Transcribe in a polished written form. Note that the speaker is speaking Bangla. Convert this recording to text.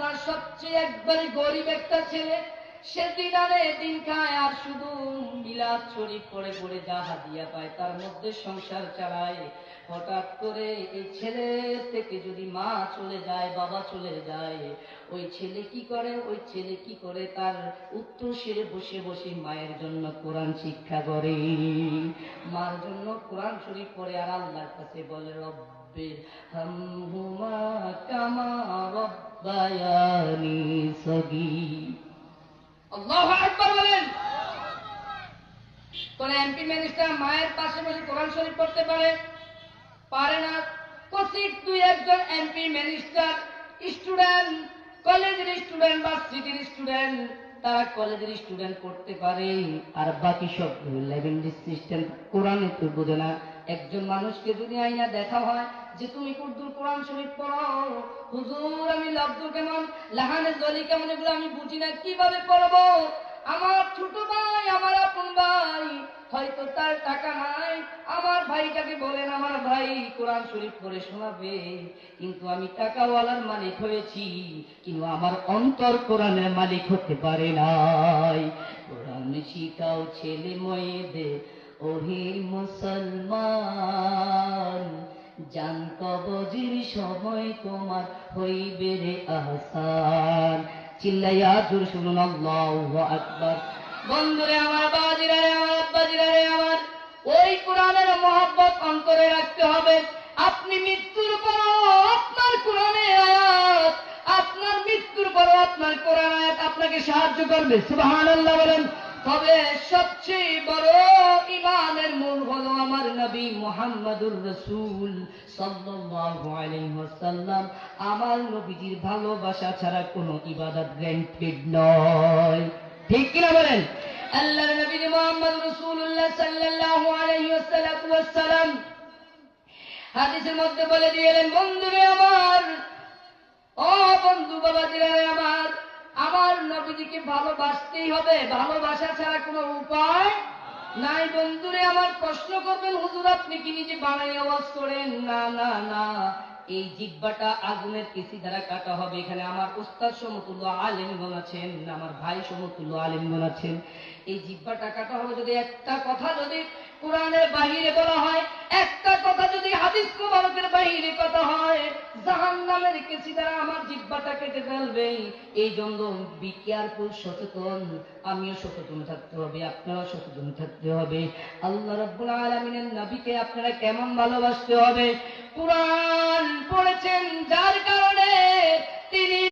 আপনার সবচেয়ে একবারে গরিব একটা ছেলে, সে দিন আনে দিন খায় আর শুধু মিলাদ শরীফ পড়ে পড়ে যা হাদিয়া পায় তার মধ্যে সংসার চালায়। হঠাৎ করে এই ছেলে থেকে যদি মা চলে যায়, বাবা চলে যায়, ওই ছেলে কি করে তার উত্তর সেরে বসে বসে মায়ের জন্য কোরআন শিক্ষা করে, মার জন্য কোরআন শরীফ পড়ে আর আল্লাহর কাছে বলে রব্বির হামহুমা কামা রব্বায়ানি সগীর। আল্লাহু আকবার বলেন। কোন এমপি মিনিস্টার মায়ের পাশে বসে কোরআন শরীফ পড়তে পারে না। কচিত দুই একজন এমপি মিনিস্টার স্টুডেন্ট, কলেজের স্টুডেন্ট, ভার্সিটির স্টুডেন্ট, তারা কলেজের স্টুডেন্ট পড়তে পারে, আর বাকি সব লেভেল সিস্টেম কোরআন একটু বোঝে না। একজন মানুষকে যদি আইনা দেখা হয় যে তুমি কুরদুর কোরআন শরীফ পড়ো, হুজুর আমি লব্ধ কেমন, লাহানে জলি কেমন, এগুলো আমি বুঝি না, কিভাবে পড়বো? আমার ছোট ভাই, আমার আপন ভাই, হয়তো তার টাকা নাই, আমার ভাইটাকে বলেন আমার ভাই কোরআন শরীফ পড়ে শোনাবে, কিন্তু আমি টাকাওয়ালার মালিক হয়েছি, কিন্তু আমার অন্তর কোরআনের মালিক হতে পারে নাই। কোরআন শিখাও ছেলে মেয়েদের ওহে মুসলমান, জান কবজের সময় তোমার হইবে রে আহসান। চিল্লাইয়া জোর শুনুন আল্লাহু আকবার। বন্ধুরে আমার, বাবাজিরা রে আমার, আব্বাজিরা রে আমার, ওই কোরআনের মহব্বত অন্তরে রাখতে হবে। আপনি মৃত্যুর পরও আপনার কোরআনের আয়াত, আপনার মৃত্যুর পরও আপনার কোরআন আয়াত আপনাকে সাহায্য করবে, সুবহানাল্লাহ বলেন। তবে সবচেয়ে বড় ঈমানের মূল হলো আমার নবী মুহাম্মদুর রাসূল সাল্লাল্লাহু আলাইহি ওয়াসাল্লাম। আমার নবীজির ভালোবাসা ছাড়া কোনো ইবাদত গ্যারান্টেড নয়, ঠিক কিনা বলেন? আল্লাহর নবী মুহাম্মদ রাসূলুল্লাহ সাল্লাল্লাহু আলাইহি ওয়াসাল্লাম হাদিসের মধ্যে বলে দিলেন, বন্ধুরে আমার, ও বন্ধু বাবাজিরা আমার, আমার নবীজিকে ভালোবাসতেই হবে, ভালোবাসা ছাড়া কোনো উপায় নাই। বন্ধুরে আমার, প্রশ্ন করবেন হুজুর আপনি কি নিজে বানাই আওয়াজ করেন? না না না, এই জিহ্বাটা আগুনের কেসি দ্বারা কাটা হবে। এখানে আমার উস্তাদ সমতুল্য আলেমগণ আছেন, আমার ভাই সমতুল্য আলেমগণ আছেন। এই জিহ্বাটা কাটা হবে যদি একটা কথা যদি কোরআনের বাহিরে বলা হয়, একটা কথা যদি হাদিস মুবারকের বাহিরে কথা হয়, জাহান্নামের কেসি দ্বারা আমার জিহ্বাটা কেটে ফেলবে। এই জন্য বি কেয়ারফুল, সচেতন। আমিও সচেতন থাকতে হবে, আপনারাও সচেতন থাকতে হবে। আল্লাহ রাব্বুল আলামিনের নবীকে আপনারা কেমন ভালোবাসতে হবে? কোরআন পড়েছেন যার কারণে